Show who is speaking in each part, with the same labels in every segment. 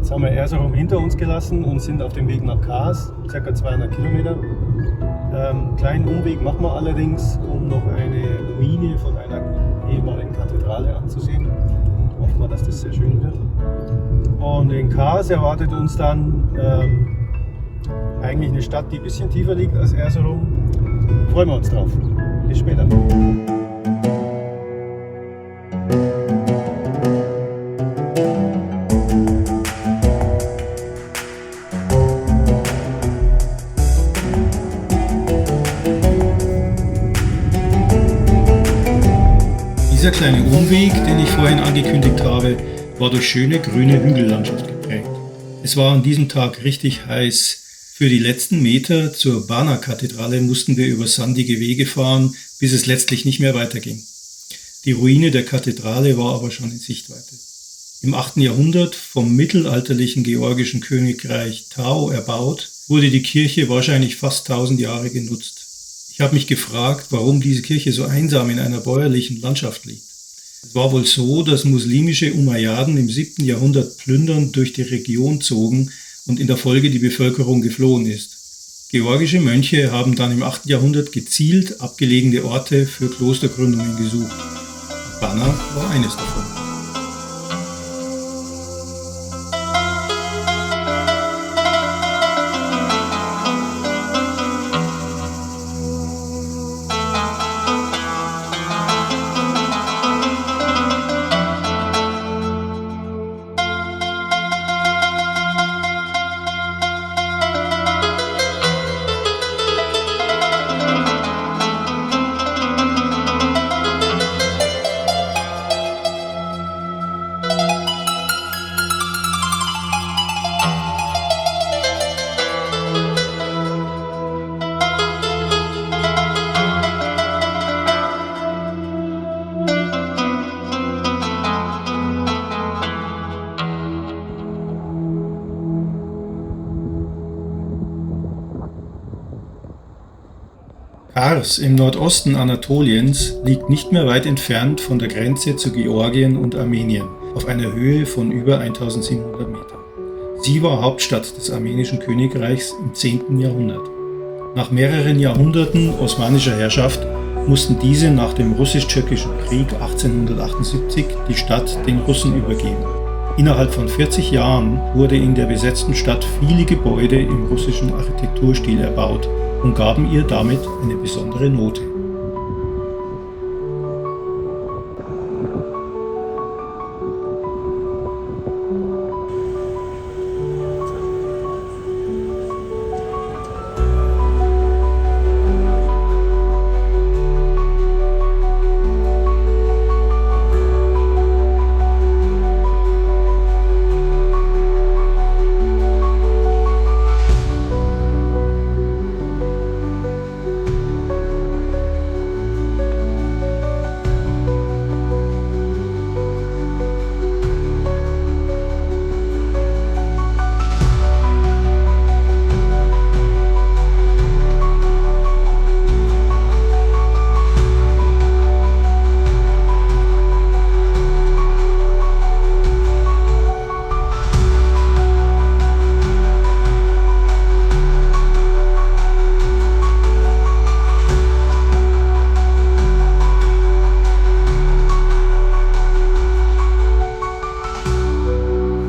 Speaker 1: Jetzt haben wir Erzurum hinter uns gelassen und sind auf dem Weg nach Kars, ca. 200 Kilometer. Kleinen Umweg machen wir allerdings, um noch eine Ruine von einer ehemaligen Kathedrale anzusehen. Hoffen wir, dass das sehr schön wird. Und in Kars erwartet uns dann eigentlich eine Stadt, die ein bisschen tiefer liegt als Erzurum. Freuen wir uns drauf. Bis später.
Speaker 2: Dieser kleine Umweg, den ich vorhin angekündigt habe, war durch schöne grüne Hügellandschaft geprägt. Es war an diesem Tag richtig heiß. Für die letzten Meter zur Bana-Kathedrale mussten wir über sandige Wege fahren, bis es letztlich nicht mehr weiterging. Die Ruine der Kathedrale war aber schon in Sichtweite. Im 8. Jahrhundert vom mittelalterlichen georgischen Königreich Tao erbaut, wurde die Kirche wahrscheinlich fast 1000 Jahre genutzt. Ich habe mich gefragt, warum diese Kirche so einsam in einer bäuerlichen Landschaft liegt. Es war wohl so, dass muslimische Umayyaden im 7. Jahrhundert plündernd durch die Region zogen und in der Folge die Bevölkerung geflohen ist. Georgische Mönche haben dann im 8. Jahrhundert gezielt abgelegene Orte für Klostergründungen gesucht. Bana war eines davon. Kars im Nordosten Anatoliens liegt nicht mehr weit entfernt von der Grenze zu Georgien und Armenien, auf einer Höhe von über 1700 Metern. Sie war Hauptstadt des armenischen Königreichs im 10. Jahrhundert. Nach mehreren Jahrhunderten osmanischer Herrschaft mussten diese nach dem Russisch-Türkischen Krieg 1878 die Stadt den Russen übergeben. Innerhalb von 40 Jahren wurde in der besetzten Stadt viele Gebäude im russischen Architekturstil erbaut und gaben ihr damit eine besondere Note.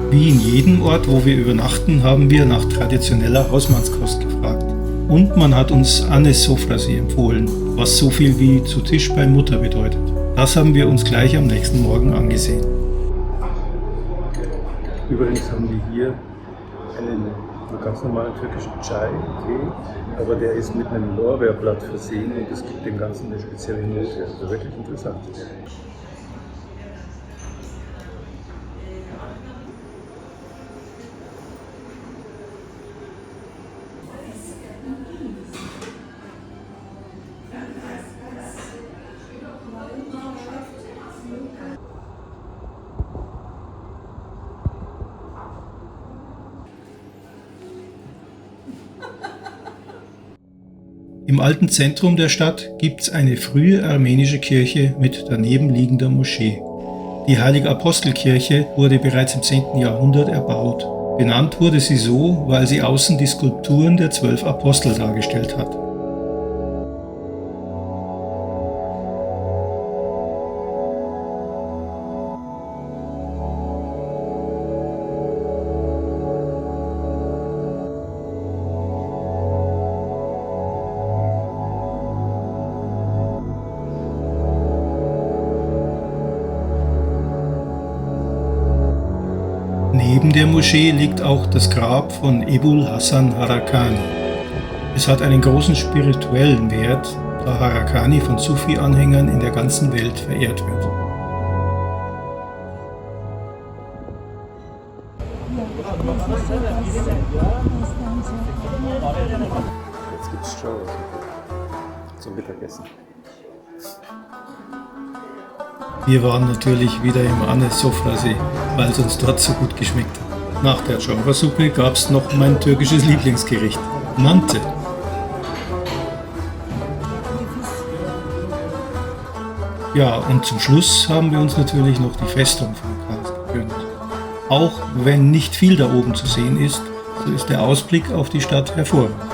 Speaker 2: Wie in jedem Ort, wo wir übernachten, haben wir nach traditioneller Hausmannskost gefragt. Und man hat uns Annes Sofrasi empfohlen, was so viel wie zu Tisch bei Mutter bedeutet. Das haben wir uns gleich am nächsten Morgen angesehen.
Speaker 1: Übrigens haben wir hier einen ganz normalen türkischen Chai, Tee, aber der ist mit einem Lorbeerblatt versehen und das gibt dem Ganzen eine spezielle Note. Also wirklich interessant.
Speaker 2: Im alten Zentrum der Stadt gibt es eine frühe armenische Kirche mit daneben liegender Moschee. Die Heilige Apostelkirche wurde bereits im 10. Jahrhundert erbaut. Benannt wurde sie so, weil sie außen die Skulpturen der 12 Apostel dargestellt hat. Neben der Moschee liegt auch das Grab von Ebul Hasan Harakani. Es hat einen großen spirituellen Wert, da Harakani von Sufi-Anhängern in der ganzen Welt verehrt wird.
Speaker 1: Jetzt gibt's Shows zum Mittagessen.
Speaker 2: Wir waren natürlich wieder im Anes Sofrasee, weil es uns dort so gut geschmeckt hat. Nach der Jomra-Suppe gab es noch mein türkisches Lieblingsgericht, Mante. Ja, und zum Schluss haben wir uns natürlich noch die Festung von Kars gegönnt. Auch wenn nicht viel da oben zu sehen ist, so ist der Ausblick auf die Stadt hervorragend.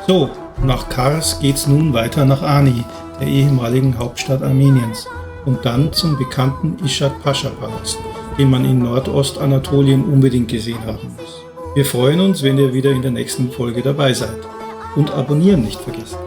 Speaker 2: So, nach Kars geht's nun weiter nach Ani, der ehemaligen Hauptstadt Armeniens, und dann zum bekannten Ishak Pascha Palast, den man in Nordostanatolien unbedingt gesehen haben muss. Wir freuen uns, wenn ihr wieder in der nächsten Folge dabei seid. Und abonnieren nicht vergessen.